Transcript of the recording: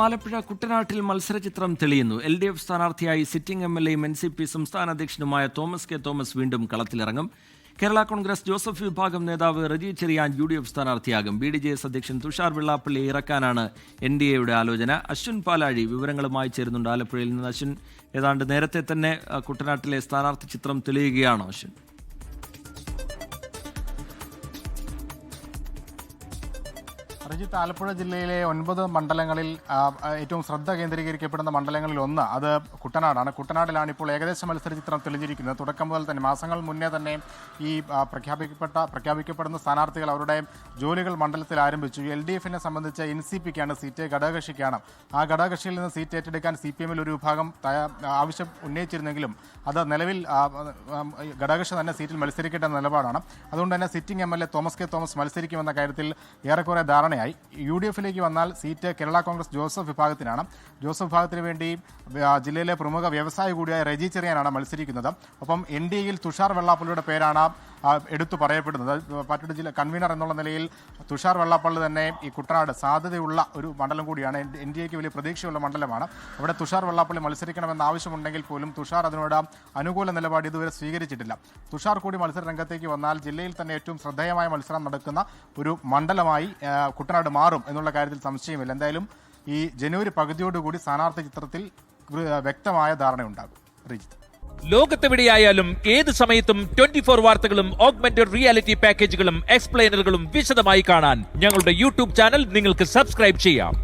ആലപ്പുഴ കുട്ടനാട്ടിൽ മത്സരചിത്രം തെളിയുന്നു. LDF സ്ഥാനാർത്ഥിയായി സിറ്റിംഗ് MLA NCP സംസ്ഥാന അധ്യക്ഷനുമായ തോമസ് കെ തോമസ് വീണ്ടും കളത്തിലിറങ്ങും. കേരള കോൺഗ്രസ് ജോസഫ് വിഭാഗം നേതാവ് റജി ചെറിയാൻ UDF സ്ഥാനാർത്ഥിയാകും. BDJS അധ്യക്ഷൻ തുഷാർ വെള്ളാപ്പള്ളിയെ ഇറക്കാനാണ് NDAയുടെ ആലോചന. അശ്വിൻ പാലാഴി വിവരങ്ങളുമായി ചേരുന്നുണ്ട് ആലപ്പുഴയിൽ നിന്ന്. അശ്വിൻ, ഏതാണ്ട് നേരത്തെ തന്നെ കുട്ടനാട്ടിലെ സ്ഥാനാർത്ഥി ചിത്രം തെളിയുകയാണോ അശ്വിൻ? രജിത്ത്, ആലപ്പുഴ ജില്ലയിലെ 9 മണ്ഡലങ്ങളിൽ ഏറ്റവും ശ്രദ്ധ കേന്ദ്രീകരിക്കപ്പെടുന്ന മണ്ഡലങ്ങളിൽ ഒന്ന് അത് കുട്ടനാടാണ്. കുട്ടനാടിലാണ് ഇപ്പോൾ ഏകദേശ മത്സരചിത്രം തെളിഞ്ഞിരിക്കുന്നത്. തുടക്കം മുതൽ തന്നെ, മാസങ്ങൾ മുന്നേ തന്നെ ഈ പ്രഖ്യാപിക്കപ്പെടുന്ന സ്ഥാനാർത്ഥികൾ അവരുടെ ജോലികൾ മണ്ഡലത്തിൽ ആരംഭിച്ചു. LDFനെ സംബന്ധിച്ച് NCPക്കാണ് സീറ്റ്, ഘടകകക്ഷിക്കാണ്. ആ ഘടകകക്ഷിയിൽ നിന്ന് സീറ്റ് ഏറ്റെടുക്കാൻ CPMൽ ഒരു വിഭാഗം ആവശ്യം ഉന്നയിച്ചിരുന്നെങ്കിലും അത് നിലവിൽ ഘടകകക്ഷി തന്നെ സീറ്റിൽ മത്സരിക്കേണ്ട നിലപാടാണ്. അതുകൊണ്ട് തന്നെ സിറ്റിംഗ് MLA തോമസ് കെ തോമസ് മത്സരിക്കുമെന്ന കാര്യത്തിൽ ഏറെക്കുറെ ധാരണയായി. UDFിലേക്ക് വന്നാൽ സീറ്റ് കേരള കോൺഗ്രസ് ജോസഫ് വിഭാഗത്തിനാണ്. ജോസഫ് വിഭാഗത്തിന് വേണ്ടി ജില്ലയിലെ പ്രമുഖ വ്യവസായി കൂടിയായ റജി ചെറിയാനാണ് മത്സരിക്കുന്നത്. ഒപ്പം NDAയിൽ തുഷാർ വെള്ളാപ്പള്ളിയുടെ പേരാണ് എടുത്തു പറയപ്പെടുന്നത്. പാർട്ടിയുടെ ജില്ലാ കൺവീനർ എന്നുള്ള നിലയിൽ തുഷാർ വെള്ളാപ്പള്ളി തന്നെ ഈ കുട്ടനാട് സാധ്യതയുള്ള ഒരു മണ്ഡലം കൂടിയാണ്. NDAക്ക് വലിയ പ്രതീക്ഷയുള്ള മണ്ഡലമാണ്. അവിടെ തുഷാർ വെള്ളാപ്പള്ളി മത്സരിക്കണമെന്ന ആവശ്യമുണ്ടെങ്കിൽ പോലും തുഷാർ അതിനോട് അനുകൂല നിലപാട് ഇതുവരെ സ്വീകരിച്ചിട്ടില്ല. തുഷാർ കൂടി മത്സര രംഗത്തേക്ക് വന്നാൽ ജില്ലയിൽ തന്നെ ഏറ്റവും ശ്രദ്ധേയമായ മത്സരം നടക്കുന്ന ഒരു മണ്ഡലമായി കുട്ടനാട് മാറും എന്നുള്ള കാര്യത്തിൽ സംശയമില്ല. എന്തായാലും ഈ ജനുവരി പകുതിയോടുകൂടി സ്ഥാനാർത്ഥി ചിത്രത്തിൽ വ്യക്തമായ ധാരണയുണ്ടാകും. റിജിത്ത്, ലോകത്തെവിടെയായാലും ഏത് സമയത്തും 24 വാർത്തകളും ഓഗ്മെന്റഡ് റിയാലിറ്റി പാക്കേജുകളും എക്സ്പ്ലെയിനറുകളും വിശദമായി കാണാൻ ഞങ്ങളുടെ YouTube ചാനൽ നിങ്ങൾക്ക് സബ്സ്ക്രൈബ് ചെയ്യാം.